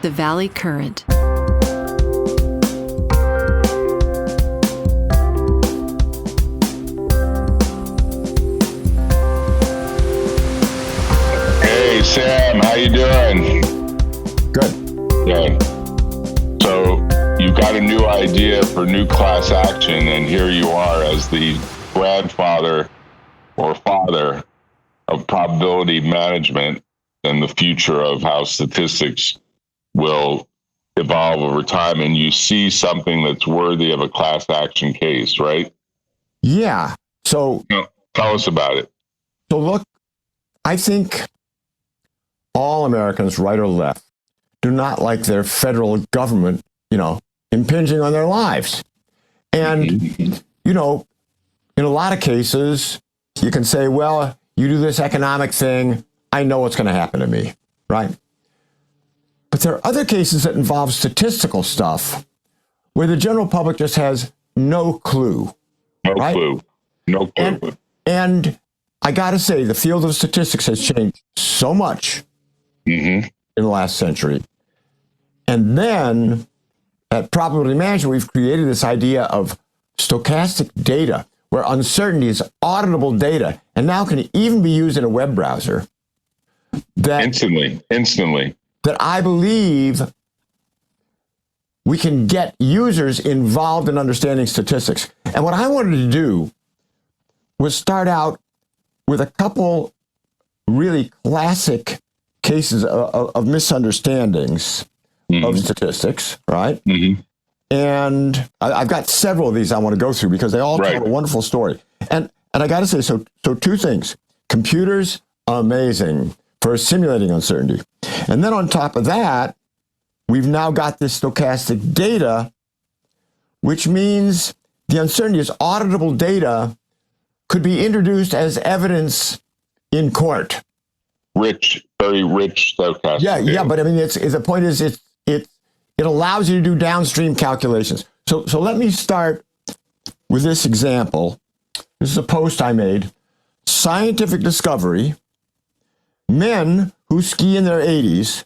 the Valley Current. Hey Sam, how you doing? Good. Good. So you've got a new idea for new class action, and here you are as the grandfather or father of probability management and the future of how statistics will evolve over time. And you see something that's worthy of a class action case, right? Yeah. So tell us about it. So look, I think all Americans, right or left, do not like their federal government, impinging on their lives. And, in a lot of cases, you can say, well, you do this economic thing, I know what's going to happen to me, right? But there are other cases that involve statistical stuff where the general public just has no clue. No clue. And I got to say, the field of statistics has changed so much in the last century. And then at probability management, we've created this idea of stochastic data, where uncertainty is auditable data, and now can even be used in a web browser. That Instantly. That I believe we can get users involved in understanding statistics. And what I wanted to do was start out with a couple really classic cases of misunderstandings of statistics, right? And I've got several of these I want to go through because they all tell a wonderful story. And I got to say, so two things. Computers, amazing for simulating uncertainty. And then on top of that, we've now got this stochastic data, which means the uncertainty is auditable data, could be introduced as evidence in court. Very rich stochastic data. Yeah, but I mean, the point is, it allows you to do downstream calculations. So let me start with this example. This is a post I made. Scientific discovery: men who ski in their 80s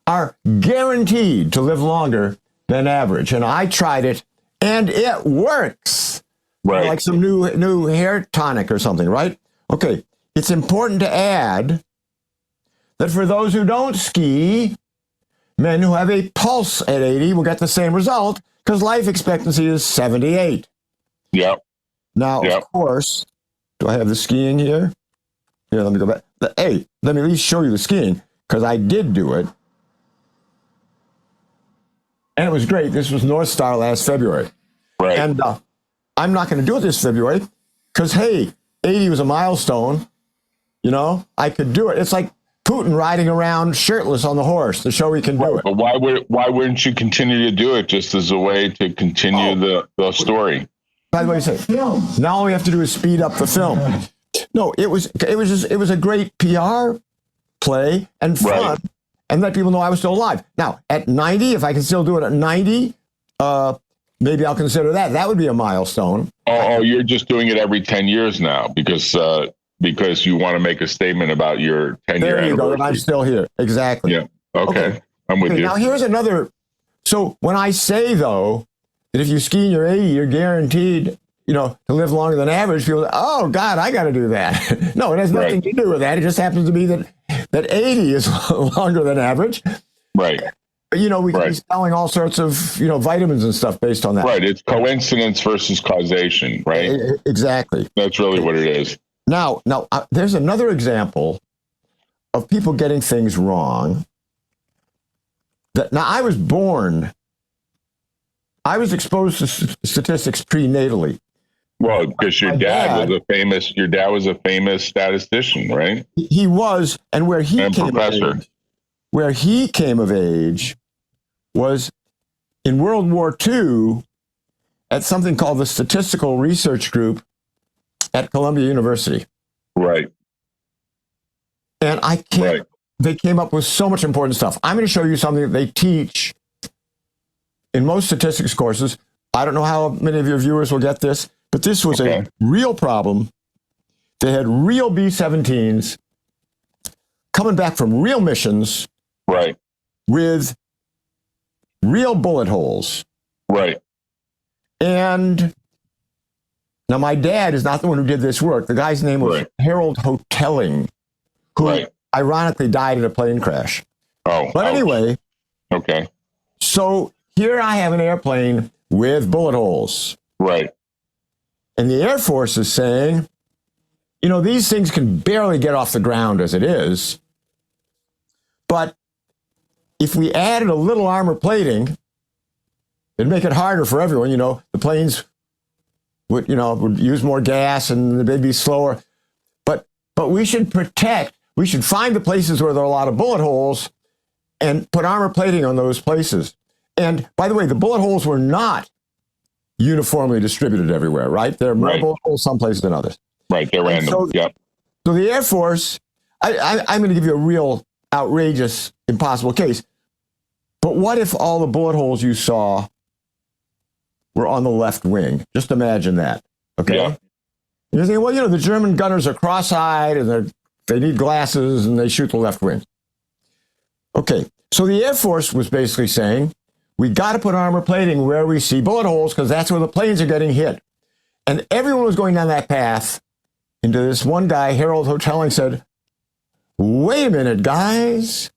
are guaranteed to live longer than average. And I tried it, and it works. Right. Like some new hair tonic or something, right? Okay, it's important to add that for those who don't ski, men who have a pulse at 80 will get the same result because life expectancy is 78. Yep. Now, of course, do I have the skiing here? Here, let me go back. Hey, let me at least show you the skiing because I did do it. And it was great. This was North Star last February. Right. And I'm not going to do it this February because, hey, 80 was a milestone. I could do it. It's like Putin riding around shirtless on the horse to show he can do it. But why wouldn't you continue to do it just as a way to continue the story? By the way, now all we have to do is speed up the film. No, it was a great PR play and fun, and let people know I was still alive. Now at 90, if I can still do it at 90, maybe I'll consider that. That would be a milestone. Oh, you're just doing it every 10 years now because you want to make a statement about your 10-year anniversary. There you go, and I'm still here. Exactly. Yeah. Okay. I'm with you. Now here's another. So when I say, though, that if you ski in your 80, you're guaranteed, to live longer than average, people say, oh, God, I got to do that. No, it has nothing to do with that. It just happens to be that 80 is longer than average. Right. But, we can be selling all sorts of, vitamins and stuff based on that. Right. It's coincidence versus causation, right? Exactly. That's really what it is. Now, there's another example of people getting things wrong. Now, I was exposed to statistics prenatally. Well, because your dad was a famous statistician, right? He was, and where he came of age was in World War II at something called the Statistical Research Group at Columbia University. Right. And they came up with so much important stuff. I'm going to show you something that they teach in most statistics courses. I don't know how many of your viewers will get this, but this was a real problem. They had real B-17s coming back from real missions. Right. with real bullet holes. Right. And now my dad is not the one who did this work. The guy's name was Harold Hotelling, who ironically died in a plane crash. Oh. But anyway. Okay. So here I have an airplane with bullet holes. Right. And the Air Force is saying, you know, these things can barely get off the ground as it is. But if we added a little armor plating, it'd make it harder for everyone. You know, the planes would use more gas and they'd be slower. But we should find the places where there are a lot of bullet holes and put armor plating on those places. And by the way, the bullet holes were not uniformly distributed everywhere, right? There are more bullet holes some places than others. Right, they're random. So the Air Force, I'm going to give you a real outrageous, impossible case. But what if all the bullet holes you saw were on the left wing? Just imagine that, okay? Yeah. You're thinking, well, you know, the German gunners are cross-eyed and they need glasses and they shoot the left wing. Okay, so the Air Force was basically saying, we got to put armor plating where we see bullet holes because that's where the planes are getting hit. And everyone was going down that path until this one guy, Harold Hotelling, said, wait a minute, guys.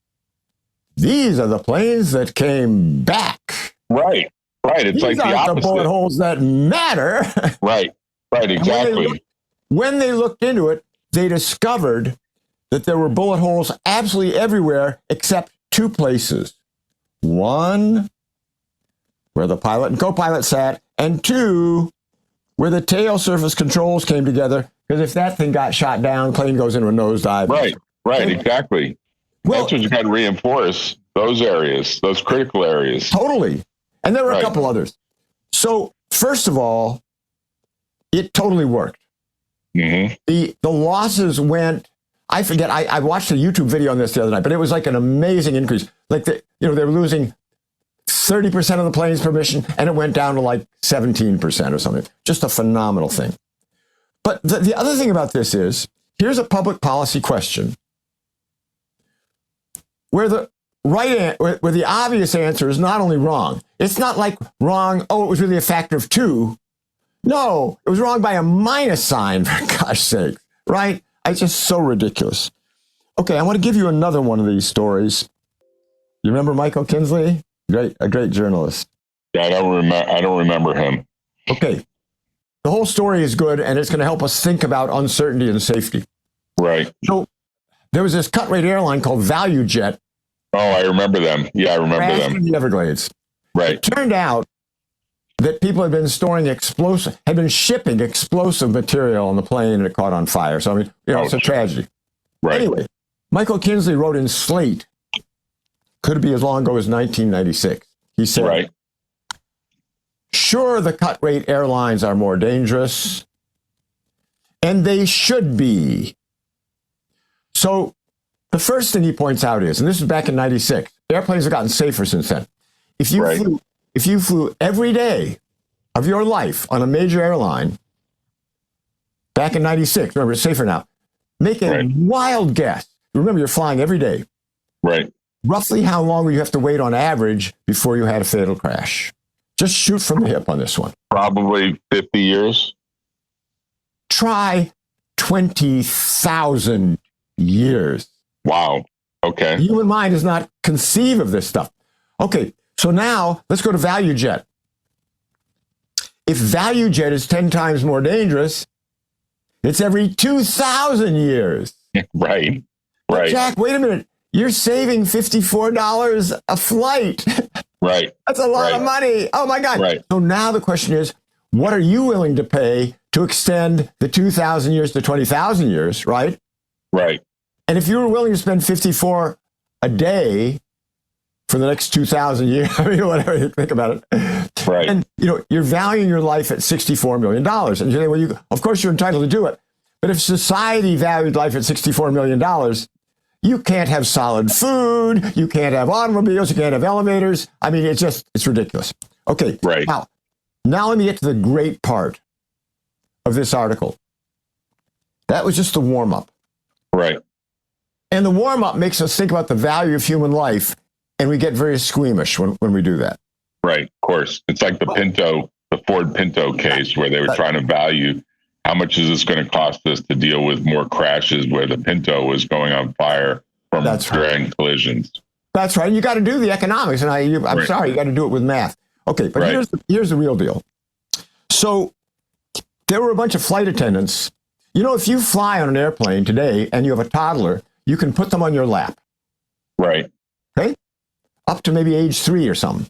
These are the planes that came back. Right. It's These like the aren't opposite. the bullet holes that matter. Right, exactly. When they looked into it, they discovered that there were bullet holes absolutely everywhere except two places. One, where the pilot and co-pilot sat, and two, where the tail surface controls came together, because if that thing got shot down, plane goes into a nosedive. Right, exactly. Well, that's what you got to reinforce, those areas, those critical areas. Totally. And there were a couple others. So, first of all, it totally worked. Mm-hmm. The losses went, I forget, I watched a YouTube video on this the other night, but it was like an amazing increase. Like, they were losing 30% of the planes per mission, and it went down to like 17% or something. Just a phenomenal thing. But the other thing about this is, here's a public policy question where the where the obvious answer is not only wrong. It's not like wrong, oh, it was really a factor of 2. No, it was wrong by a minus sign, for gosh sake, right? It's just so ridiculous. Okay, I want to give you another one of these stories. You remember Michael Kinsley? A great journalist. Yeah, I don't remember him. Okay. The whole story is good, and it's going to help us think about uncertainty and safety. Right. So there was this cut-rate airline called ValueJet. Oh, I remember them. Yeah, I remember them. In the Everglades. Right. It turned out that people had been shipping explosive material on the plane, and it caught on fire. So, I mean, it's a tragedy. Right. Anyway, Michael Kinsley wrote in Slate, could be as long ago as 1996. He said, sure, the cut-rate airlines are more dangerous, and they should be. So the first thing he points out is, and this is back in 96, airplanes have gotten safer since then. If you flew every day of your life on a major airline back in 96, remember, it's safer now, make a wild guess. Remember, you're flying every day. Right. Roughly how long would you have to wait on average before you had a fatal crash? Just shoot from the hip on this one. Probably 50 years. Try 20,000 years. Wow. Okay. The human mind does not conceive of this stuff. Okay, so now let's go to ValueJet. If ValueJet is 10 times more dangerous, it's every 2,000 years. Right. But Jack, wait a minute. You're saving $54 a flight. Right. That's a lot of money. Oh, my God. Right. So now the question is, what are you willing to pay to extend the 2,000 years to 20,000 years, right? Right. And if you were willing to spend 54 a day for the next 2,000 years, I mean, whatever you think about it. Right. And, you're valuing your life at $64 million. And you say, well, of course you're entitled to do it. But if society valued life at $64 million, you can't have solid food. You can't have automobiles. You can't have elevators. I mean, it's ridiculous. Okay. Right. Now let me get to the great part of this article. That was just the warm-up. Right. And the warm-up makes us think about the value of human life and we get very squeamish when we do that. Right, of course. It's like the Ford Pinto case where they were trying to value how much is this going to cost us to deal with more crashes where the Pinto was going on fire from during collisions. That's right. You got to do the economics, and I'm sorry, you got to do it with math. Okay, but here's the real deal. So there were a bunch of flight attendants. You know, if you fly on an airplane today and you have a toddler, you can put them on your lap. Right. Okay. Up to maybe age 3 or something.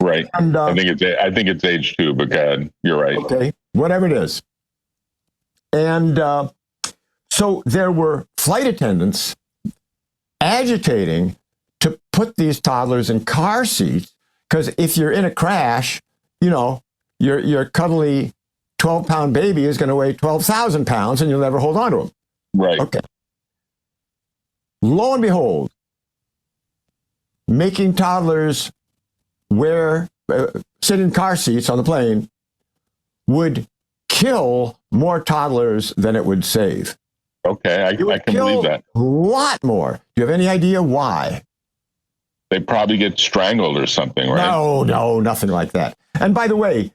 Right. And I think it's age 2, but God, you're right. Okay. Whatever it is. And so there were flight attendants agitating to put these toddlers in car seats, because if you're in a crash, you know, your cuddly 12-pound baby is going to weigh 12,000 pounds and you'll never hold on to him. Right. Okay. Lo and behold, making toddlers sit in car seats on the plane would kill more toddlers than it would save. Okay, I can believe that. A lot more. Do you have any idea why? They probably get strangled or something, right? No, nothing like that. And by the way,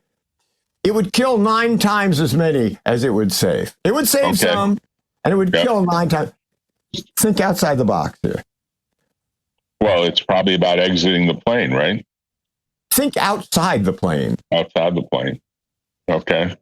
it would kill 9 times as many as it would save. It would save some, and it would kill 9 times. Think outside the box here. Well, it's probably about exiting the plane, right? Think outside the plane. Outside the plane. Okay.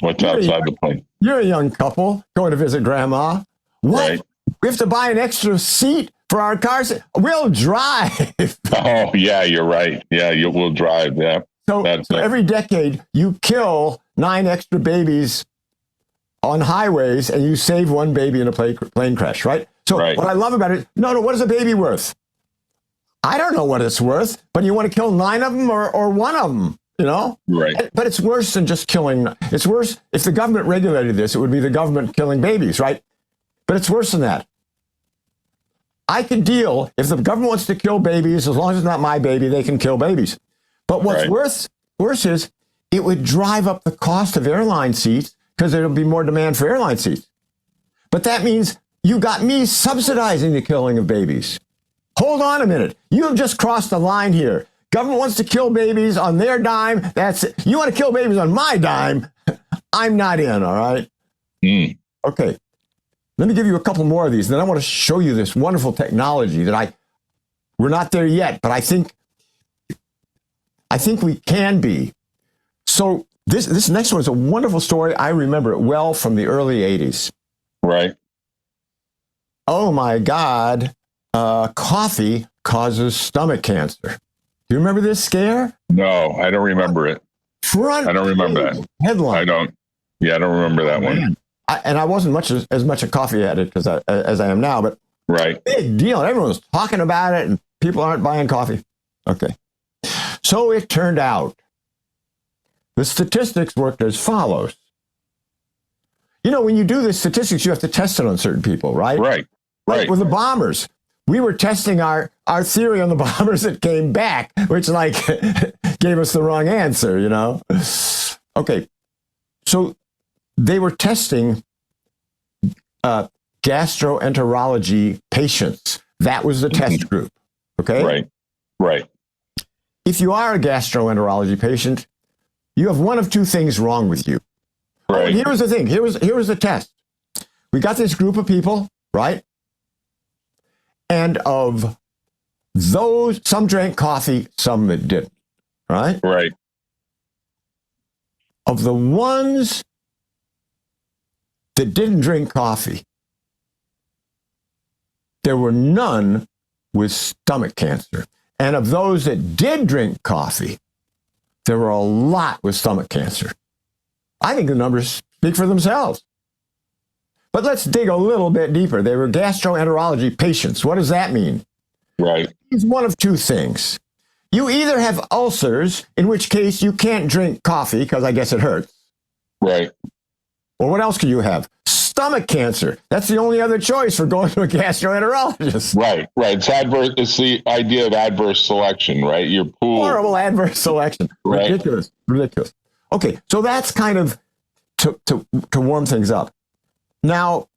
What's outside the plane? You're a young couple going to visit grandma. What? Right. We have to buy an extra seat for our cars. We'll drive. Oh, yeah, you're right. Yeah, we'll drive. Yeah. So every decade, you kill 9 extra babies on highways, and you save 1 baby in a plane crash, right? So what I love about it, no, what is a baby worth? I don't know what it's worth, but you want to kill 9 of them or 1 of them, you know? Right. But it's worse than just killing. It's worse. If the government regulated this, it would be the government killing babies, right? But it's worse than that. I can deal if the government wants to kill babies, as long as it's not my baby, they can kill babies. But what's worse is it would drive up the cost of airline seats because there'll be more demand for airline seats. But that means you got me subsidizing the killing of babies. Hold on a minute. You have just crossed the line here. Government wants to kill babies on their dime. That's it. You want to kill babies on my dime. I'm not in, all right? Okay. Let me give you a couple more of these. Then I want to show you this wonderful technology that we're not there yet, but I think we can be. So this next one is a wonderful story. I remember it well from the early 80s. Right. Oh my God. Coffee causes stomach cancer. Do you remember this scare? No, I don't remember it. I don't remember that. Headline. I don't remember that one. And I wasn't as much a coffee addict as I am now, but big deal. Everyone's talking about it, and people aren't buying coffee. Okay. So it turned out the statistics worked as follows. You know, when you do the statistics, you have to test it on certain people, right? Right. Like with the bombers. We were testing our theory on the bombers that came back, which gave us the wrong answer, you know? Okay. So they were testing gastroenterology patients. That was the test group. Okay? Right. If you are a gastroenterology patient, you have one of 2 things wrong with you. Right. Oh, here was the thing. Here was the test. We got this group of people, right? And of those, some drank coffee, some that didn't, right? Right. Of the ones that didn't drink coffee, there were none with stomach cancer. And of those that did drink coffee, there were a lot with stomach cancer. I think the numbers speak for themselves. But let's dig a little bit deeper. They were gastroenterology patients. What does that mean? Right. It's one of 2 things. You either have ulcers, in which case you can't drink coffee because I guess it hurts. Right. Or what else could you have? Stomach cancer. That's the only other choice for going to a gastroenterologist. Right. It's adverse. It's the idea of adverse selection, right? Your pool. Horrible adverse selection. Right. Ridiculous. Okay, so that's kind of to warm things up. Now,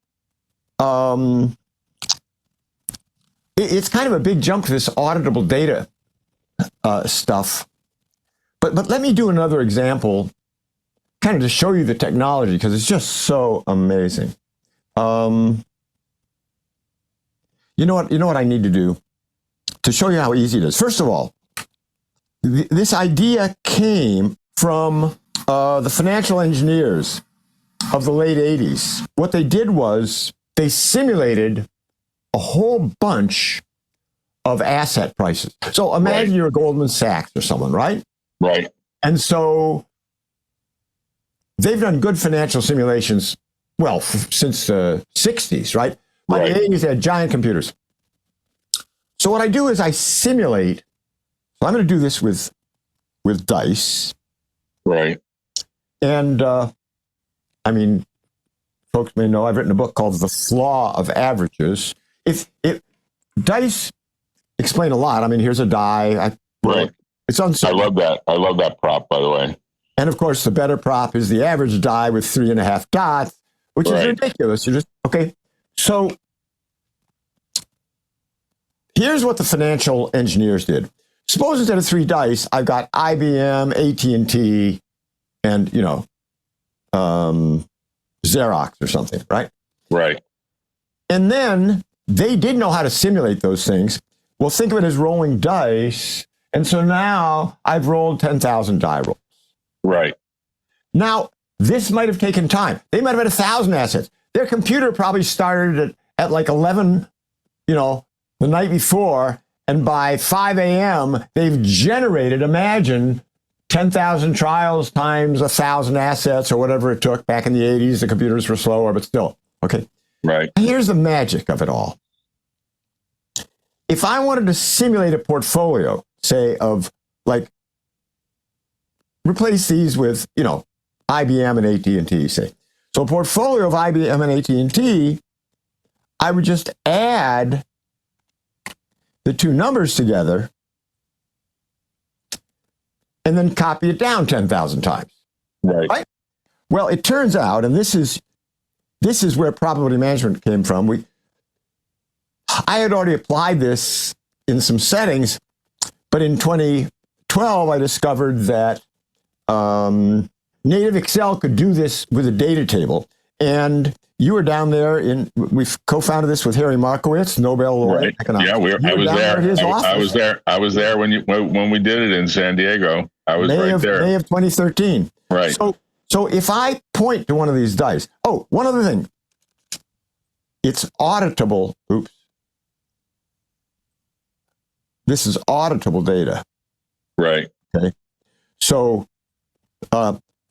it's kind of a big jump to this auditable data stuff. But let me do another example, kind of to show you the technology, because it's just so amazing. You know what I need to do to show you how easy it is. First of all, this idea came from the financial engineers of the late 80s. What they did was they simulated a whole bunch of asset prices. So imagine you're a Goldman Sachs or someone, right? Right. And so they've done good financial simulations, well, since the 60s, right? By the 80s, they had giant computers. So what I do is I simulate. So I'm going to do this with dice. Right. And I mean, folks may know I've written a book called The Flaw of Averages. If dice explain a lot. I mean, here's a die. Right. It's uncertain. I love that. I love that prop, by the way. And of course, the better prop is the average die with 3.5 dots, which is ridiculous. You just, okay. So here's what the financial engineers did. Suppose instead of 3 dice, I've got IBM, AT&T, and, Xerox or something, right? Right. And then they did know how to simulate those things. Well, think of it as rolling dice. And so now I've rolled 10,000 die rolls. Right. Now, this might have taken time. They might have had 1,000 assets. Their computer probably started at like 11, the night before. And by 5 a.m., they've generated, imagine, 10,000 trials times 1,000 assets or whatever it took. Back in the 80s, the computers were slower, but still. Okay. Right. Here's the magic of it all. If I wanted to simulate a portfolio, say, of like, replace these with, IBM and AT&T, say. So a portfolio of IBM and AT&T, I would just add the two numbers together and then copy it down 10,000 times. Right. Well, it turns out, and this is where probability management came from. I had already applied this in some settings, but in 2012, I discovered that native Excel could do this with a data table. And you were down there we've co-founded this with Harry Markowitz, Nobel laureate economics. Yeah, I was there. I was there when we did it in San Diego. I was there. May of 2013. Right. So if I point to one of these dice, one other thing, it's auditable. Oops. This is auditable data. Right. Okay. So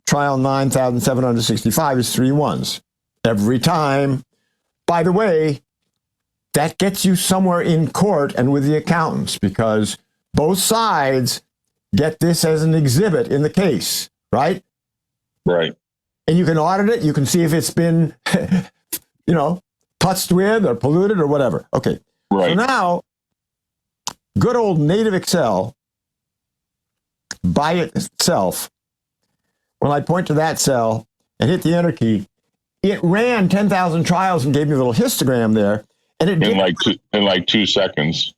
trial 9,765 is 3 ones. Every time. By the way, that gets you somewhere in court and with the accountants, because both sides get this as an exhibit in the case, right? Right. And you can audit it. You can see if it's been, putzed with or polluted or whatever. Okay. Right. So now, good old native Excel by itself, when I point to that cell and hit the enter key, it ran 10,000 trials and gave me a little histogram there. And it in like 2 seconds.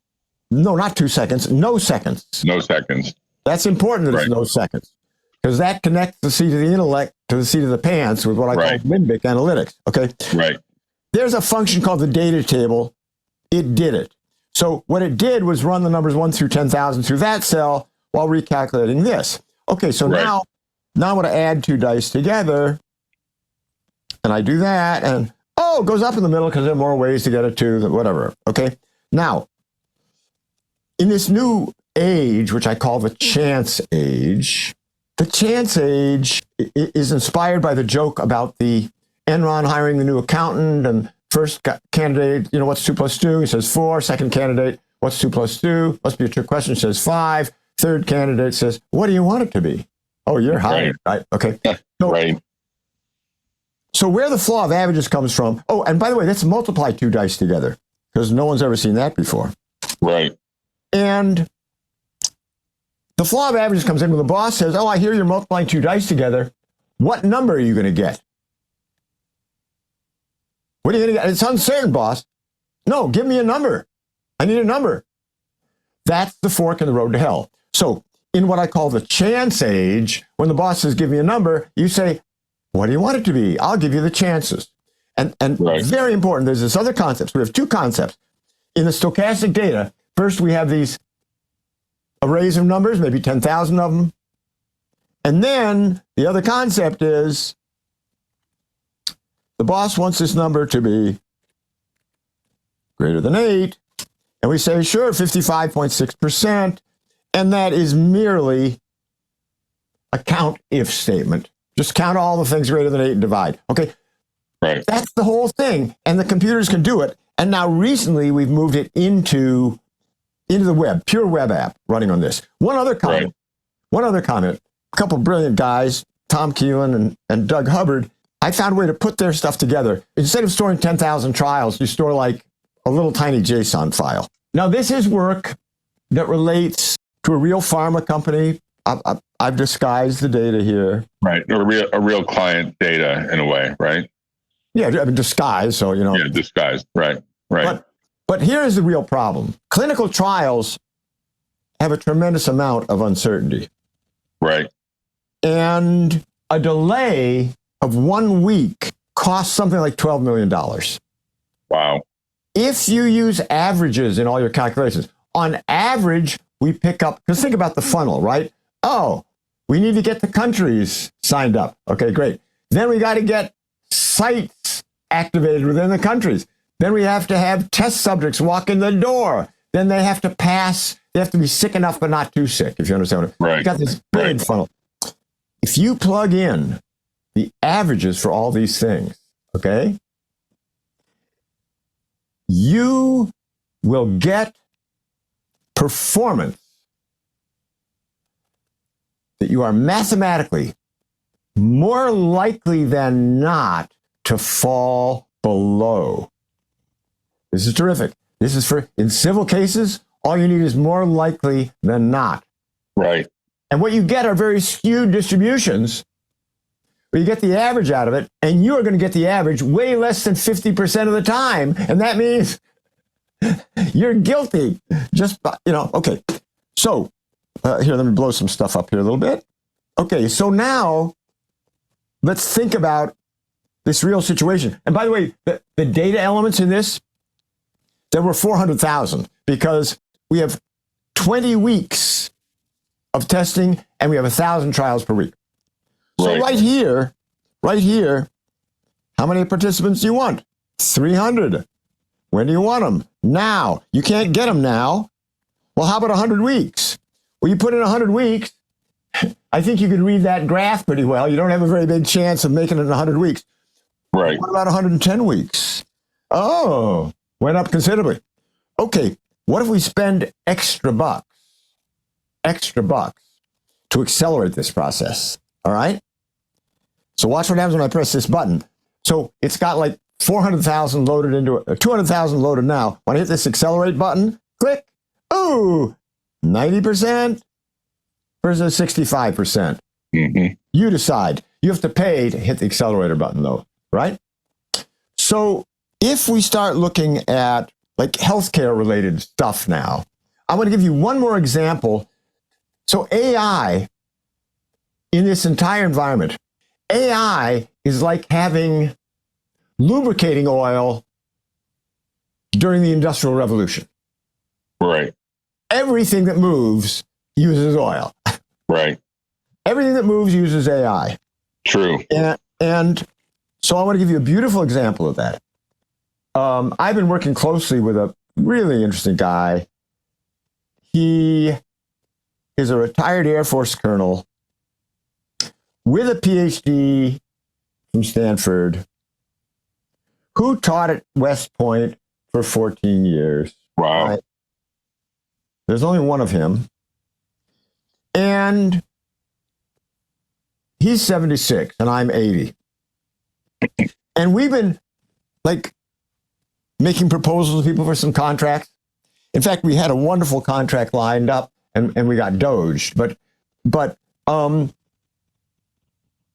No, not 2 seconds. No seconds. No seconds. That's important that it's no seconds, because that connects the seat of the intellect to the seat of the pants with what I call limbic analytics. Okay. Right. There's a function called the data table. It did it. So what it did was run the numbers 1 through 10,000 through that cell while recalculating this. Okay. So now I want to add 2 dice together, and I do that, and it goes up in the middle because there are more ways to get it to whatever. Okay. Now, in this new age, which I call the chance age, the chance age is inspired by the joke about the Enron hiring the new accountant, and first candidate, what's 2 plus 2? He says 4. Second candidate, what's 2 plus 2? Must be a trick question. He says 5. Third candidate says, what do you want it to be? Oh, you're hired, right? Okay. So where the flaw of averages comes from, and by the way, let's multiply 2 dice together, because no one's ever seen that before. Right. And the flaw of averages comes in when the boss says, I hear you're multiplying 2 dice together. What number are you going to get? What are you going to get? It's uncertain, boss. No, give me a number. I need a number. That's the fork in the road to hell. So in what I call the chance age, when the boss says, give me a number, you say, what do you want it to be? I'll give you the chances. And Right. very important, there's this other concept. We have two concepts. In the stochastic data, first we have these arrays of numbers, maybe 10,000 of them. And then the other concept is the boss wants this number to be greater than 8. And we say, sure, 55.6%. And that is merely a count if statement. Just count all the things greater than 8 and divide. Okay. Right. That's the whole thing. And the computers can do it. And now recently we've moved it into the web, pure web app running on this. One other comment. A couple of brilliant guys, Tom Keelan and Doug Hubbard, I found a way to put their stuff together. Instead of storing 10,000 trials, you store like a little tiny JSON file. Now, this is work that relates to a real pharma company. I've disguised the data here. Right. A real client data in a way, right? Yeah, I mean, disguised, so, you know. Yeah, disguised. Right. Right. But here's the real problem. Clinical trials have a tremendous amount of uncertainty. Right. And a delay of 1 week costs something like $12 million. Wow. If you use averages in all your calculations, on average, we pick up, because think about the funnel, right? Oh, we need to get the countries signed up. Okay, great. Then we got to get sites activated within the countries. Then we have to have test subjects walk in the door. Then they have to pass. They have to be sick enough, but not too sick, if you understand what I mean. Right. You got this big funnel. If you plug in the averages for all these things, okay, you will get performance that you are mathematically more likely than not to fall below. This is terrific. This is for, in civil cases, all you need is more likely than not. Right. And what you get are very skewed distributions, where you get the average out of it, and you are going to get the average way less than 50% of the time. And that means you're guilty. Just, okay. So here, let me blow some stuff up here a little bit. Okay, so now let's think about this real situation. And by the way, the data elements in this, there were 400,000 because we have 20 weeks of testing and we have 1,000 trials per week. So right here, how many participants do you want? 300. When do you want them? Now. You can't get them now. Well, how about 100 weeks? Well, you put in 100 weeks, I think you could read that graph pretty well. You don't have a very big chance of making it in 100 weeks. Right. What about 110 weeks? Oh, went up considerably. Okay, what if we spend extra bucks to accelerate this process? All right? So watch what happens when I press this button. So it's got like 400,000 loaded into it, 200,000 loaded now. When I hit this accelerate button, click. Ooh, 90% versus 65%. Mm-hmm. You decide. You have to pay to hit the accelerator button, though, right? So if we start looking at like healthcare related stuff now, I want to give you one more example. So AI in this entire environment, AI is like having lubricating oil during the Industrial Revolution. Right. Everything that moves uses oil. Right. Everything that moves uses AI. True. And so I want to give you a beautiful example of that. I've been working closely with a really interesting guy. He is a retired Air Force colonel with a PhD from Stanford who taught at West Point for 14 years. Wow. Right? There's only one of him. And he's 76 and I'm 80. And we've been like making proposals to people for some contracts. In fact, we had a wonderful contract lined up and we got doged. But I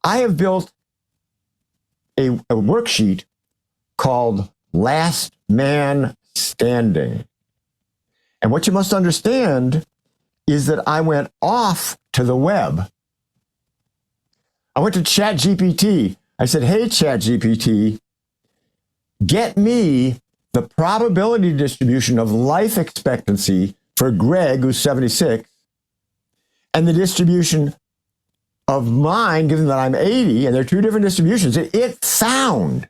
have built a worksheet called Last Man Standing. And what you must understand is that I went off to the web. I went to ChatGPT. I said, hey, ChatGPT, get me the probability distribution of life expectancy for Greg, who's 76, and the distribution of mine, given that I'm 80, and they're two different distributions. It found.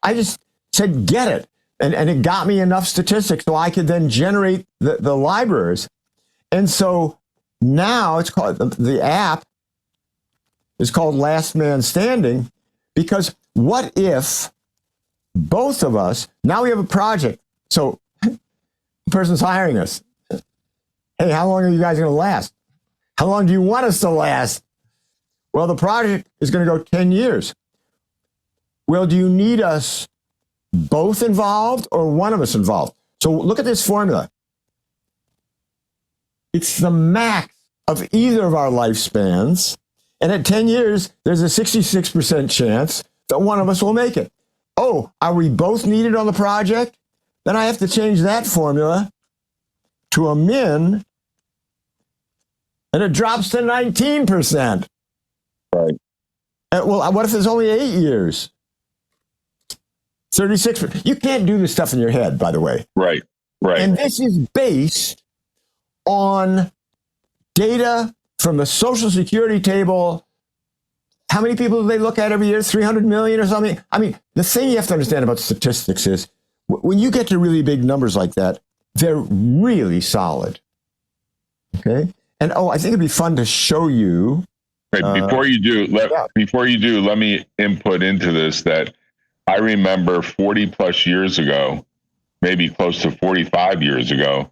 I just said, get it. And it got me enough statistics so I could then generate the libraries. And so now it's called, the app is called Last Man Standing, because what if both of us, now we have a project. So the person's hiring us. Hey, how long are you guys going to last? How long do you want us to last? Well, the project is going to go 10 years. Well, do you need us both involved or one of us involved? So look at this formula. It's the max of either of our lifespans. And at 10 years, there's a 66% chance that one of us will make it. Oh, are we both needed on the project? Then I have to change that formula to a min, and it drops to 19%. Right. Well, what if it's only 8 years? 36%. You can't do this stuff in your head, by the way. Right. Right. And this is based on data from the Social Security table. How many people do they look at every year? 300 million or something? I mean, the thing you have to understand about statistics is when you get to really big numbers like that, they're really solid. Okay? And I think it'd be fun to show you. Right. Before you do, let me input into this that I remember 40 plus years ago, maybe close to 45 years ago,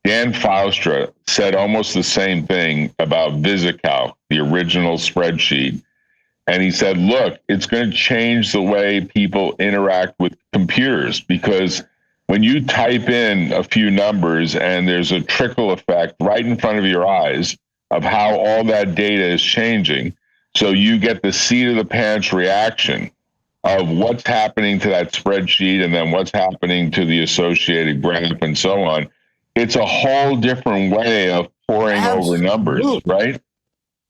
Dan Faustra said almost the same thing about VisiCalc, the original spreadsheet. And he said, look, it's going to change the way people interact with computers, because when you type in a few numbers and there's a trickle effect right in front of your eyes of how all that data is changing, so you get the seat of the pants reaction of what's happening to that spreadsheet and then what's happening to the associated graph and so on. It's a whole different way of poring over numbers, right?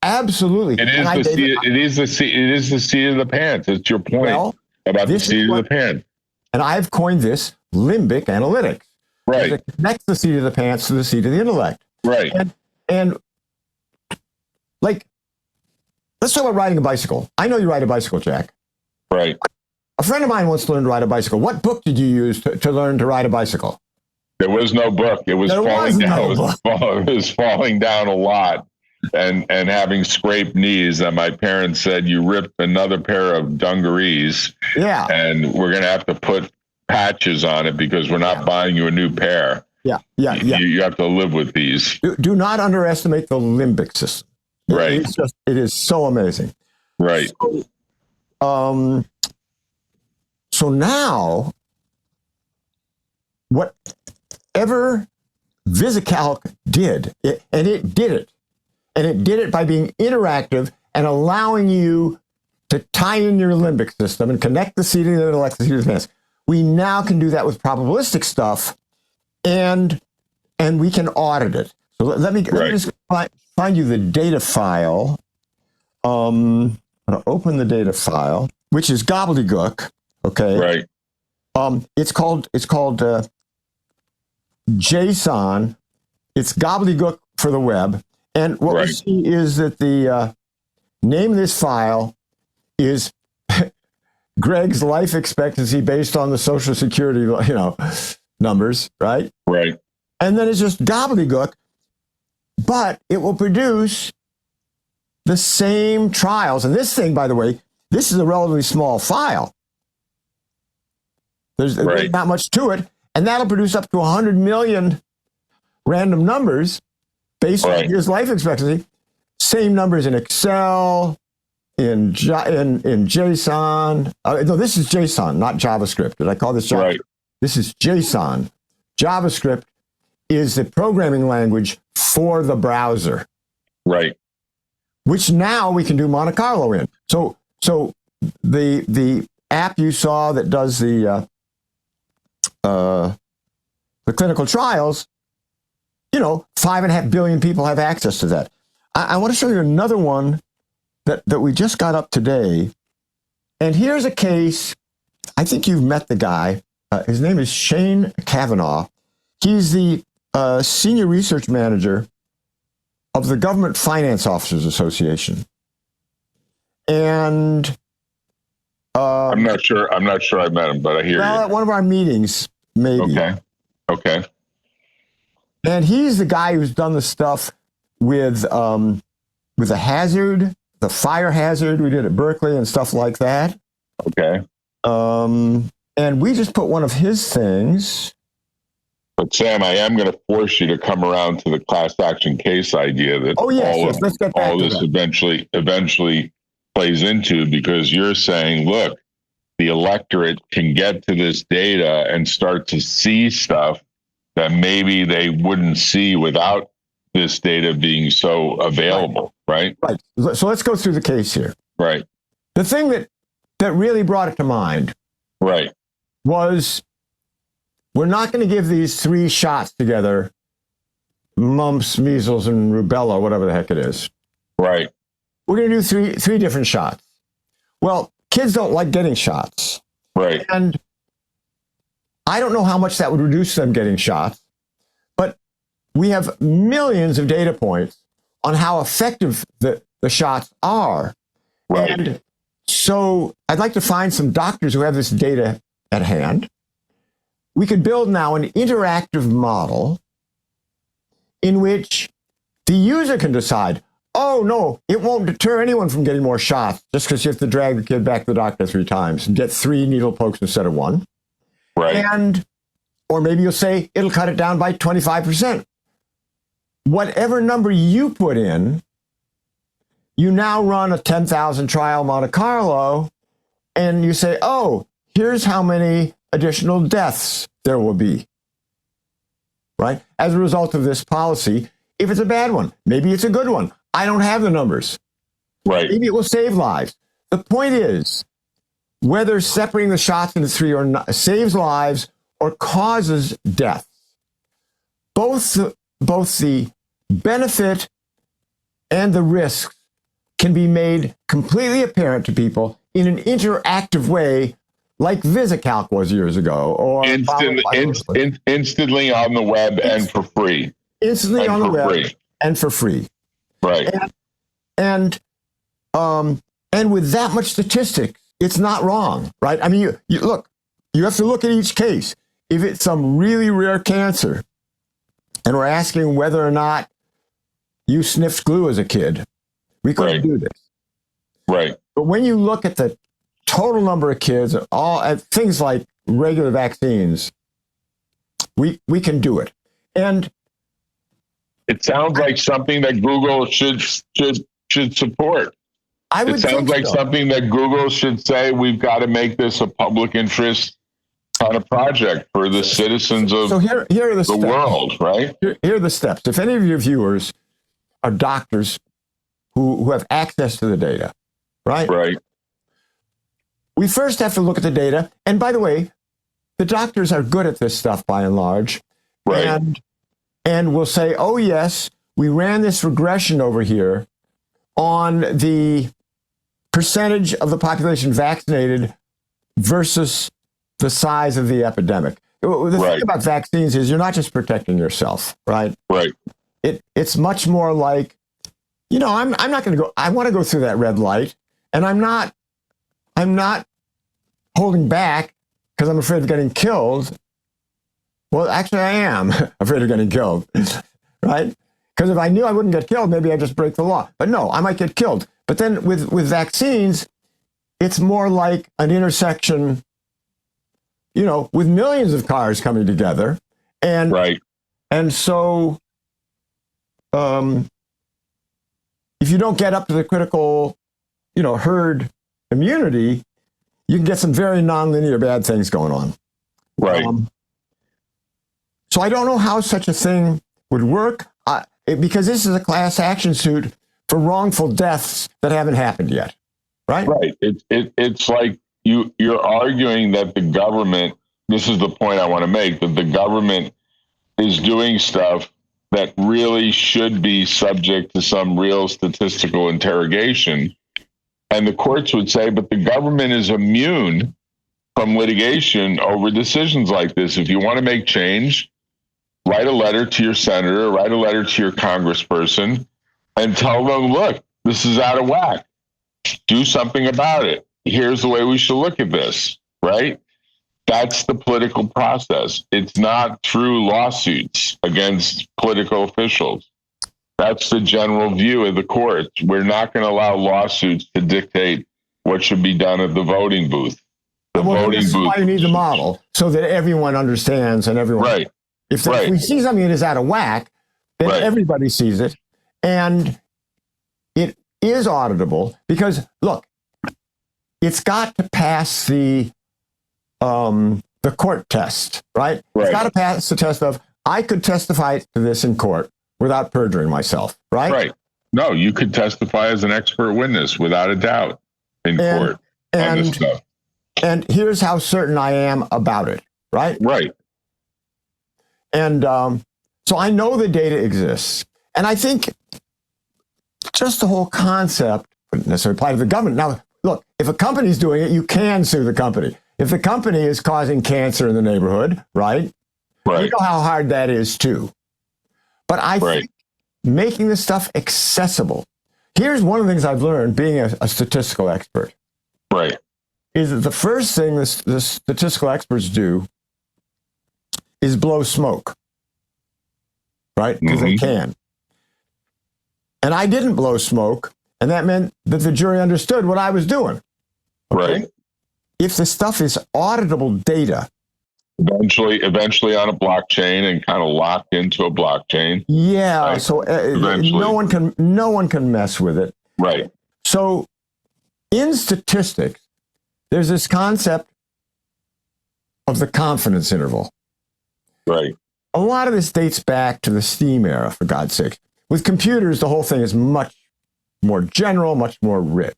Absolutely. It is the seat of the pants. It's your point about the seat of the pants. And I've coined this limbic analytics. Right. It connects the seat of the pants to the seat of the intellect. Right. And like, let's talk about riding a bicycle. I know you ride a bicycle, Jack. Right. A friend of mine wants to learn to ride a bicycle. What book did you use to learn to ride a bicycle? There was no book. It was falling down. It was falling down a lot and having scraped knees. And my parents said, you ripped another pair of dungarees. Yeah. And we're going to have to put patches on it because we're not buying you a new pair. Yeah. You have to live with these. Do not underestimate the limbic system. Right. It is so amazing. Right. So now, whatever VisiCalc did, it did it by being interactive and allowing you to tie in your limbic system and connect the seat of the intellect to the seat of the pants. We now can do that with probabilistic stuff, and we can audit it. So let me just find you the data file. I'm going to open the data file, which is gobbledygook. Okay. Right. It's called JSON. It's gobbledygook for the web. And what we see is that the name of this file is Greg's life expectancy based on the Social Security, numbers, right? Right. And then it's just gobbledygook, but it will produce the same trials. And this thing, by the way, this is a relatively small file. There's not much to it, and that'll produce up to 100 million random numbers based on his life expectancy. Same numbers in Excel, in JSON. No, this is JSON, not JavaScript. Did I call this JavaScript? Right. This is JSON. JavaScript is the programming language for the browser. Right. Which now we can do Monte Carlo in. So the app you saw that does the clinical trials 5.5 billion people have access to that. I want to show you another one that we just got up today. And here's a case. I think you've met the guy. His name is Shane Kavanaugh. He's the senior research manager of the Government Finance Officers Association. And I'm not sure I met him, but I hear you. At one of our meetings, maybe. Okay. And he's the guy who's done the stuff with the hazard, the fire hazard we did at Berkeley and stuff like that. Okay. And we just put one of his things. But Sam, I am going to force you to come around to the class action case idea that let's get back all to this that. eventually plays into, because you're saying, look, the electorate can get to this data and start to see stuff that maybe they wouldn't see without this data being so available, right? Right. So let's go through the case here. Right. The thing that really brought it to mind was, we're not going to give these 3 shots together, mumps, measles, and rubella, whatever the heck it is. Right. We're going to do three different shots. Well, kids don't like getting shots. Right. And I don't know how much that would reduce them getting shots, but we have millions of data points on how effective the shots are. Right. And so I'd like to find some doctors who have this data at hand. We could build now an interactive model in which the user can decide, oh, no, it won't deter anyone from getting more shots just because you have to drag the kid back to the doctor 3 times and get 3 needle pokes instead of 1. Right. Or maybe you'll say it'll cut it down by 25%. Whatever number you put in, you now run a 10,000 trial Monte Carlo, and you say, oh, here's how many additional deaths there will be, right? As a result of this policy, if it's a bad one, maybe it's a good one. I don't have the numbers. Right. Maybe it will save lives. The point is, whether separating the shots into 3 or not saves lives or causes death, both the benefit and the risks can be made completely apparent to people in an interactive way, like VisiCalc was years ago, or instantly on the web and for free. Instantly on the web and for free. Right. And with that much statistics, it's not wrong, right? I mean, you look, you have to look at each case. If it's some really rare cancer, and we're asking whether or not you sniffed glue as a kid, we couldn't do this. Right. But when you look at the total number of kids, all at things like regular vaccines, we can do it. And it sounds like something that Google should support. It sounds like something that Google should say, we've got to make this a public interest kind of project for the citizens of here are the world, right? Here are the steps. If any of your viewers are doctors who have access to the data, right? Right. We first have to look at the data. And by the way, the doctors are good at this stuff by and large. Right. And we'll say, oh, yes, we ran this regression over here on the percentage of the population vaccinated versus the size of the epidemic. The thing about vaccines is you're not just protecting yourself, right? Right. It's much more like, I'm not going to go, I want to go through that red light, and I'm not holding back because I'm afraid of getting killed. Well, actually, I am afraid of getting killed, right? Because if I knew I wouldn't get killed, maybe I'd just break the law. But no, I might get killed. But then with vaccines, it's more like an intersection, with millions of cars coming together. And so if you don't get up to the critical, herd immunity, you can get some very nonlinear bad things going on. Right. So I don't know how such a thing would work, because this is a class action suit for wrongful deaths that haven't happened yet, right? Right. It's like you're arguing that the government, this is the point I want to make, that the government is doing stuff that really should be subject to some real statistical interrogation. And the courts would say, but the government is immune from litigation over decisions like this. If you want to make change, write a letter to your senator, write a letter to your congressperson, and tell them, look, this is out of whack. Do something about it. Here's the way we should look at this, right? That's the political process. It's not through lawsuits against political officials. That's the general view of the courts. We're not going to allow lawsuits to dictate what should be done at the voting booth. This is why you need the model, so that everyone understands and everyone. Right. If we see something that is out of whack, then everybody sees it, and it is auditable because look, it's got to pass the court test, right? It's got to pass the test of I could testify to this in court without perjuring myself, right? Right. No, you could testify as an expert witness without a doubt in court on this stuff. And here's how certain I am about it, right? Right. And so I know the data exists. And I think just the whole concept wouldn't necessarily apply to the government. Now, look, if a company's doing it, you can sue the company. If the company is causing cancer in the neighborhood, right? You know how hard that is too. But I think making this stuff accessible. Here's one of the things I've learned being a statistical expert. Right. Is that the first thing the statistical experts do is blow smoke, right? Because they can. And I didn't blow smoke, and that meant that the jury understood what I was doing. Okay? Right. If the stuff is auditable data, eventually on a blockchain and kind of locked into a blockchain. Yeah. Right. So no one can mess with it. Right. So in statistics, there's this concept of the confidence interval. Right. A lot of this dates back to the steam era, for God's sake. With computers, the whole thing is much more general, much more rich.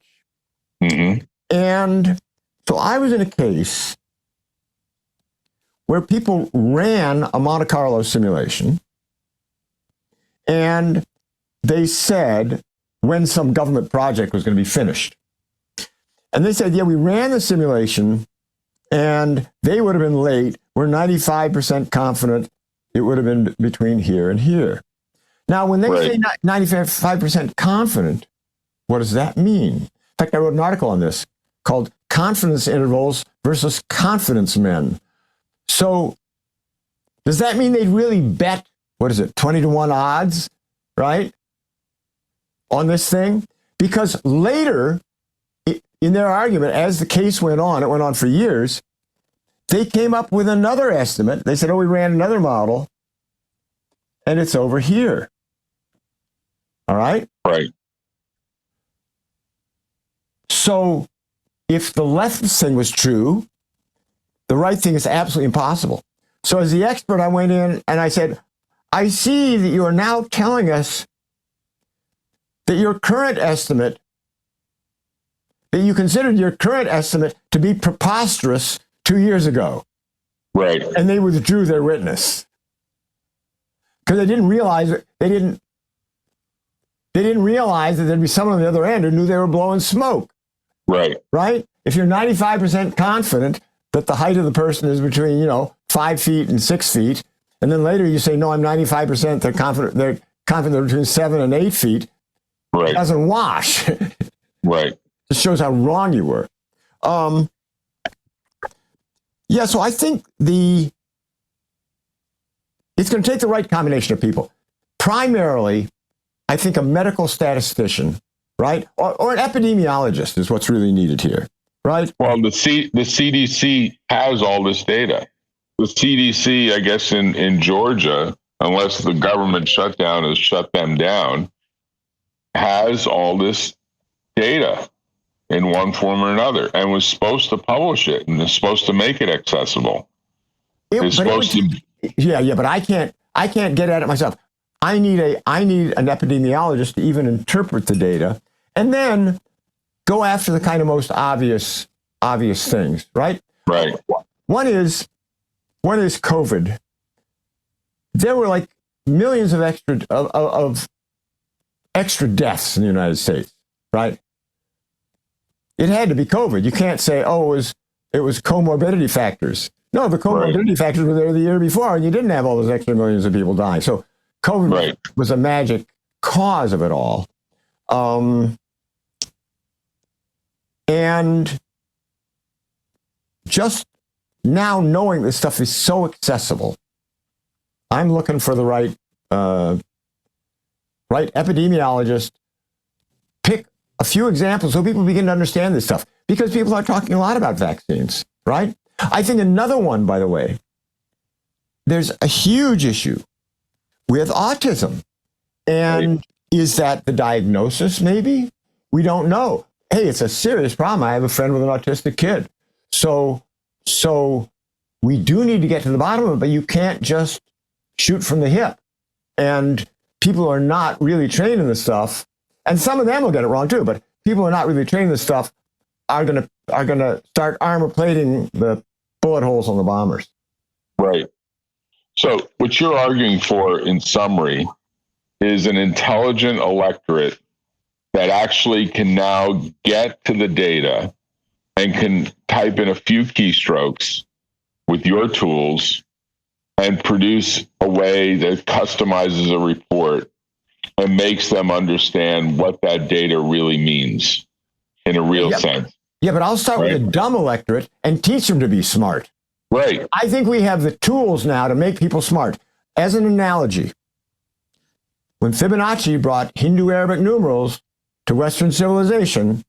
Mm-hmm. And so I was in a case where people ran a Monte Carlo simulation, and they said when some government project was going to be finished. And they said, yeah, we ran the simulation, and they would have been late. We're 95% confident it would have been between here and here. Now, when they say 95% confident, what does that mean? In fact, I wrote an article on this called Confidence Intervals versus Confidence Men. So does that mean they'd really bet, 20-1 odds, right, on this thing? Because later, in their argument, as the case went on, it went on for years, they came up with another estimate. They said, we ran another model, and it's over here. All right? Right. So if the left thing was true, the right thing is absolutely impossible. So as the expert, I went in and I said, I see that you are now telling us that your current estimate, that you considered your current estimate to be preposterous 2 years ago. Right. And they withdrew their witness. Because they didn't realize they didn't realize that there'd be someone on the other end who knew they were blowing smoke. Right. Right? If you're 95% confident that the height of the person is between, 5 feet and 6 feet, and then later you say, no, I'm 95% they're confident they're between 7 and 8 feet, right. It doesn't wash. Right. It shows how wrong you were. So I think it's going to take the right combination of people. Primarily, I think a medical statistician, right? Or an epidemiologist is what's really needed here, right? Well, the CDC has all this data. The CDC, I guess, in Georgia, unless the government shutdown has shut them down, has all this data in one form or another, and was supposed to publish it and is supposed to make it accessible. But I can't get at it myself. I need an epidemiologist to even interpret the data, and then go after the kind of most obvious things, right? Right. One is COVID. There were millions of extra deaths in the United States, right? It had to be COVID. You can't say, oh, it was comorbidity factors. No, the comorbidity factors were there the year before, and you didn't have all those extra millions of people dying. So COVID was a magic cause of it all. And just now knowing this stuff is so accessible, I'm looking for the right epidemiologist. Pick a few examples so people begin to understand this stuff, because people are talking a lot about vaccines, right? I think another one, by the way, there's a huge issue with autism. And is that the diagnosis, maybe? We don't know. Hey, it's a serious problem. I have a friend with an autistic kid. So we do need to get to the bottom of it, but you can't just shoot from the hip. And people are not really trained in this stuff. And some of them will get it wrong too, but people who are not really trained in this stuff are gonna start armor plating the bullet holes on the bombers. Right. So what you're arguing for, in summary, is an intelligent electorate that actually can now get to the data and can type in a few keystrokes with your tools and produce a way that customizes a report and makes them understand what that data really means in a real sense. Yeah, but I'll start with a dumb electorate and teach them to be smart. Right. I think we have the tools now to make people smart. As an analogy, when Fibonacci brought Hindu-Arabic numerals to Western civilization,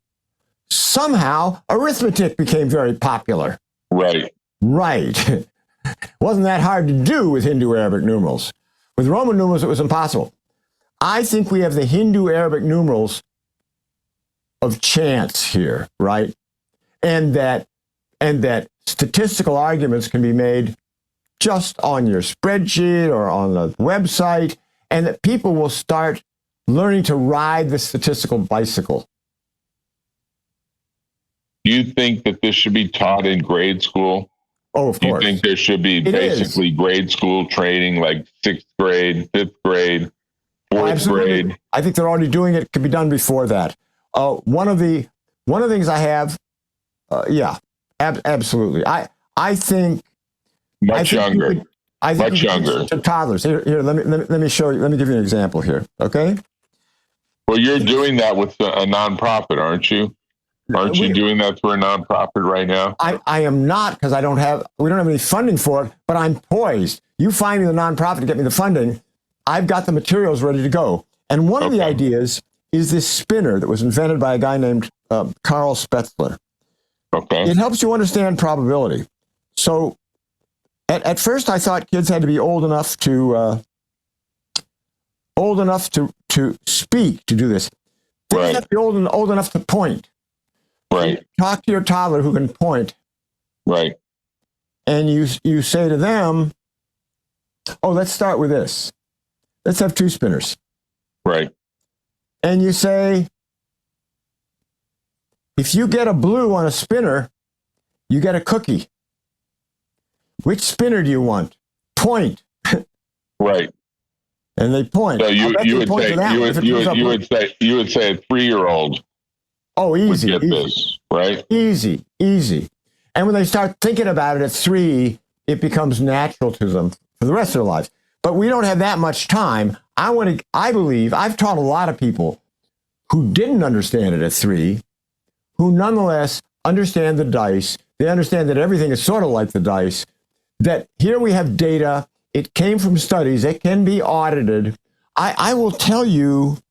somehow arithmetic became very popular. Right. Right. Wasn't that hard to do with Hindu-Arabic numerals. With Roman numerals, it was impossible. I think we have the Hindu-Arabic numerals of chance here, right? And that statistical arguments can be made just on your spreadsheet or on the website, and that people will start learning to ride the statistical bicycle. Do you think that this should be taught in grade school? Oh, of course. Do you think there should be basically grade school training, like 6th grade, 5th grade, 4th grade? I think they're already doing it. It could be done before that. One of the things I have, absolutely. I think much younger. Much younger. To toddlers. Here, let me show you. Let me give you an example here. Okay. Well, you're doing that with a nonprofit, aren't you? Aren't you doing that through a nonprofit right now? I am not, because we don't have any funding for it, but I'm poised. You find me the nonprofit to get me the funding. I've got the materials ready to go. And one of the ideas is this spinner that was invented by a guy named Carl Spetzler. Okay. It helps you understand probability. So at first I thought kids had to be old enough to speak to do this. They have to be old enough to point. Right. You talk to your toddler who can point. Right. And you say to them, oh, let's start with this. Let's have 2 spinners. Right. And you say, if you get a blue on a spinner, you get a cookie. Which spinner do you want? Point. Right. And they point. So you would say a 3-year-old. Oh, easy. Would get this, right? Easy. And when they start thinking about it at 3, it becomes natural to them for the rest of their lives. But we don't have that much time. I believe I've taught a lot of people who didn't understand it at 3, who nonetheless understand the dice. They understand that everything is sort of like the dice, that here we have data. It came from studies. It can be audited. I will tell you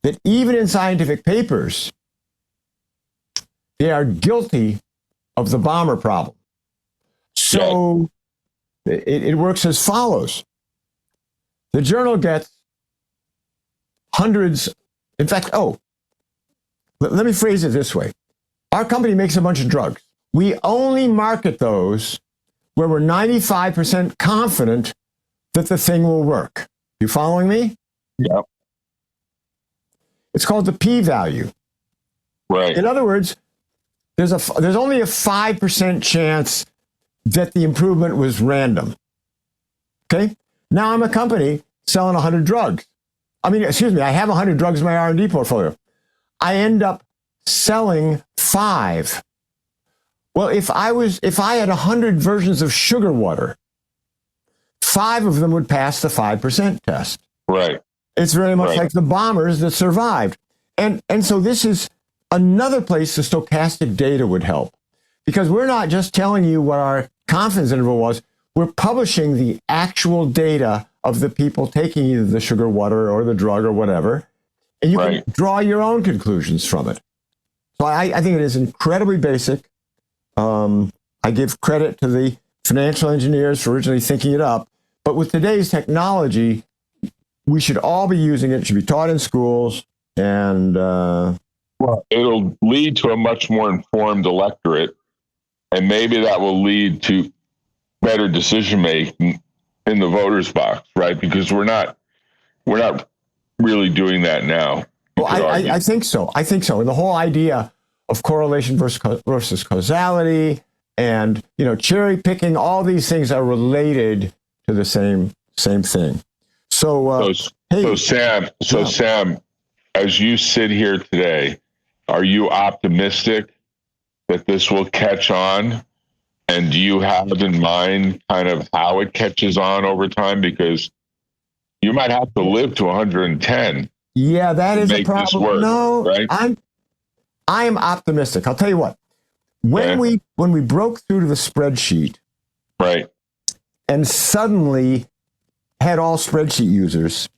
that even in scientific papers, they are guilty of the bomber problem. So it works as follows. The journal gets hundreds. In fact, let me phrase it this way. Our company makes a bunch of drugs. We only market those where we're 95% confident that the thing will work. You following me? Yep. It's called the p-value. Right. In other words, there's only a 5% chance that the improvement was random. Okay? Now I'm a company selling 100 drugs. I have 100 drugs in my R&D portfolio. I end up selling 5. Well, if I had 100 versions of sugar water, 5 of them would pass the 5% test. Right. It's very much like the bombers that survived. And so this is another place the stochastic data would help, because we're not just telling you what our confidence interval was, we're publishing the actual data of the people taking either the sugar water or the drug or whatever, and you can draw your own conclusions from it. So I think it is incredibly basic. I give credit to the financial engineers for originally thinking it up, but with today's technology, we should all be using it. It should be taught in schools, and well, it'll lead to a much more informed electorate, and maybe that will lead to better decision making in the voters box, right? Because we're not really doing that now. Well, I think so. I think so. And the whole idea of correlation versus causality, and cherry picking, all these things are related to the same thing. So Sam, as you sit here today, are you optimistic that this will catch on? And do you have in mind kind of how it catches on over time? Because you might have to live to 110. Yeah, that is a problem. Work, no, right? I am optimistic. I'll tell you what. When we broke through to the spreadsheet, right, and suddenly had all spreadsheet users,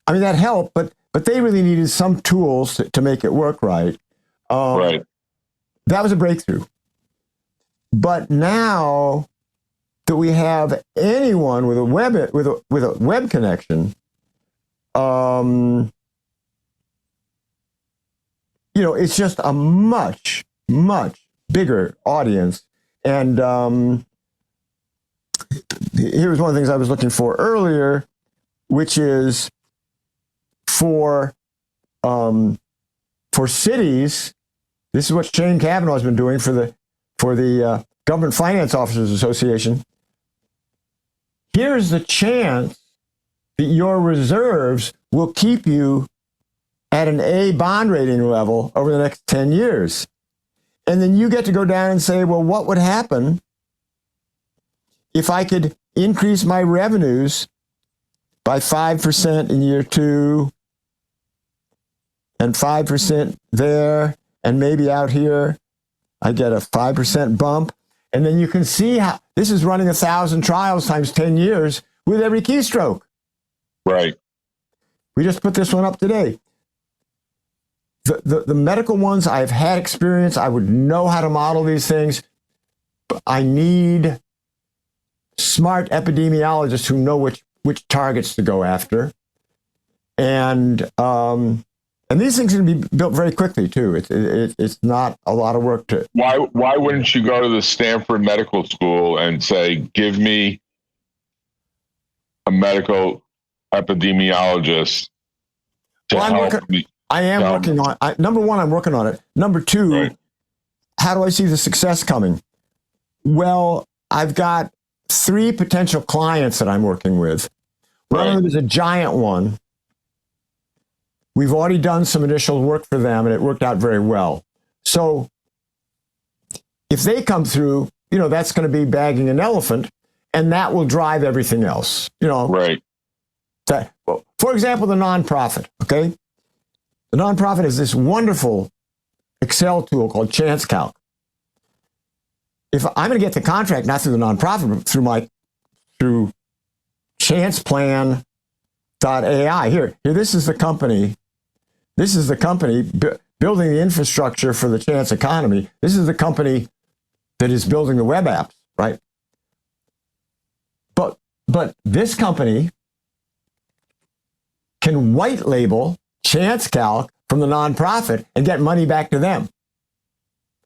I mean that helped, but they really needed some tools to make it work right. Right. That was a breakthrough. But now that we have anyone with a web connection, it's just a much bigger audience. And here's one of the things I was looking for earlier, which is for cities. This is what Shane Kavanaugh has been doing for the Government Finance Officers Association. Here's the chance that your reserves will keep you at an A bond rating level over the next 10 years. And then you get to go down and say, well, what would happen if I could increase my revenues by 5% in year 2 and 5% there, and maybe out here I get a 5% bump. And then you can see how this is running 1,000 trials times 10 years with every keystroke. Right. We just put this one up today. The medical ones, I've had experience. I would know how to model these things. But I need smart epidemiologists who know which targets to go after. And these things can be built very quickly too. It's not a lot of work to. Why wouldn't you go to the Stanford Medical School and say, give me a medical epidemiologist to help me? I am working on it. Number one, I'm working on it. Number two, How do I see the success coming? Well, I've got 3 potential clients that I'm working with. One of them is a giant one. We've already done some initial work for them, and it worked out very well. So if they come through, that's going to be bagging an elephant, and that will drive everything else. Right. For example, the nonprofit, okay? The nonprofit is this wonderful Excel tool called ChanceCalc. If I'm going to get the contract, not through the nonprofit, but through chanceplan.ai. Here, this is the company. This is the company building the infrastructure for the chance economy. This is the company that is building the web apps, right? But this company can white label ChanceCalc from the nonprofit and get money back to them.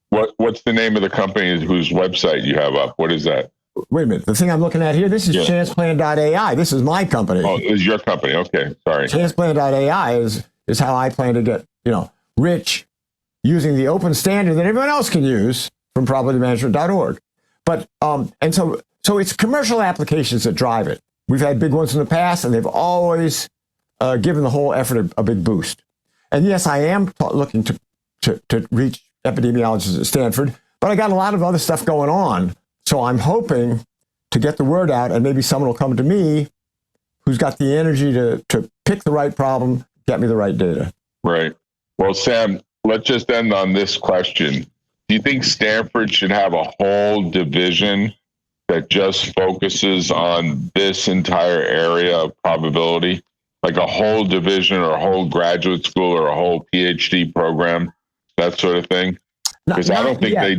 What's the name of the company whose website you have up? What is that? Wait a minute. The thing I'm looking at here, this is chanceplan.ai. This is my company. Oh, this is your company. Okay, sorry. Chanceplan.ai is how I plan to get, rich using the open standard that everyone else can use from probabilitymanagement.org. But and so it's commercial applications that drive it. We've had big ones in the past, and they've always given the whole effort a big boost. And yes, I am looking to reach epidemiologists at Stanford, but I got a lot of other stuff going on. So I'm hoping to get the word out, and maybe someone will come to me who's got the energy to pick the right problem, get me the right data. Right. Well, Sam, let's just end on this question. Do you think Stanford should have a whole division that just focuses on this entire area of probability? Like a whole division or a whole graduate school or a whole PhD program, that sort of thing? Because I don't think they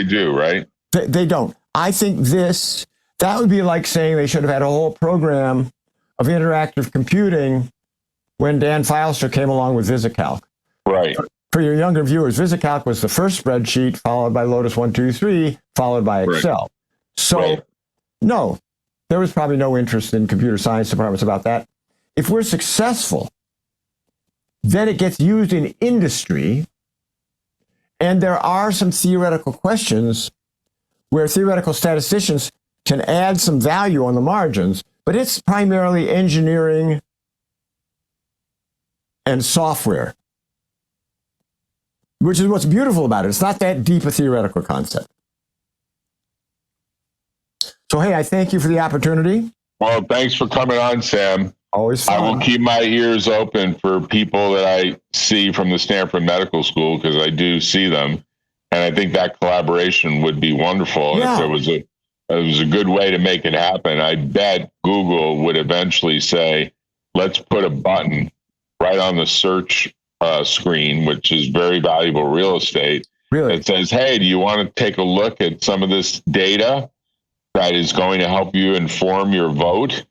do, right? They don't. I think that would be like saying they should have had a whole program of interactive computing when Dan Filester came along with VisiCalc. Right. For your younger viewers, VisiCalc was the first spreadsheet, followed by Lotus 1, 2, 3, followed by Excel. Right. So, no, there was probably no interest in computer science departments about that. If we're successful, then it gets used in industry, and there are some theoretical questions where theoretical statisticians can add some value on the margins, but it's primarily engineering and software, which is what's beautiful about it. It's not that deep a theoretical concept. So, hey, I thank you for the opportunity. Well, thanks for coming on, Sam. Always fun. I will keep my ears open for people that I see from the Stanford Medical School, because I do see them. And I think that collaboration would be wonderful. Yeah. If it was a good way to make it happen. I bet Google would eventually say, let's put a button right on the search screen, which is very valuable real estate. Really? It says, hey, do you want to take a look at some of this data that is going to help you inform your vote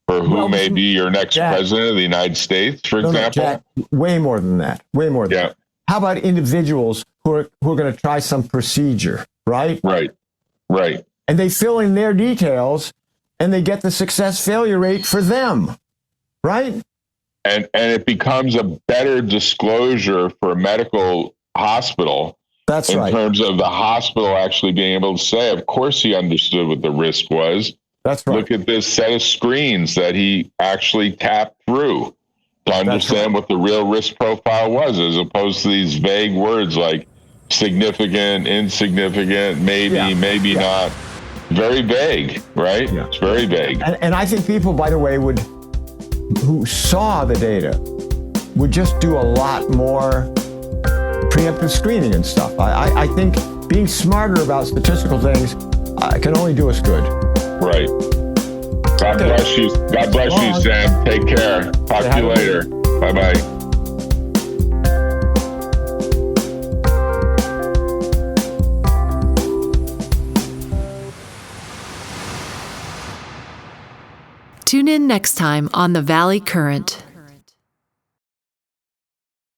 for who may be your next president of the United States, for example? Jack, way more than that. Way more than that. How about individuals who are going to try some procedure, right? Right. And they fill in their details, and they get the success failure rate for them, right? And it becomes a better disclosure for a medical hospital. That's right. In terms of the hospital actually being able to say, of course he understood what the risk was. That's right. Look at this set of screens that he actually tapped through to understand what the real risk profile was, as opposed to these vague words like significant, insignificant, maybe not. Very vague, right? Yeah. It's very vague. And I think people, by the way, who saw the data would just do a lot more preemptive screening and stuff. I think being smarter about statistical things can only do us good. Right. God bless you. God bless you, Sam. Take care. Talk to you later. Bye-bye. Tune in next time on The Valley Current.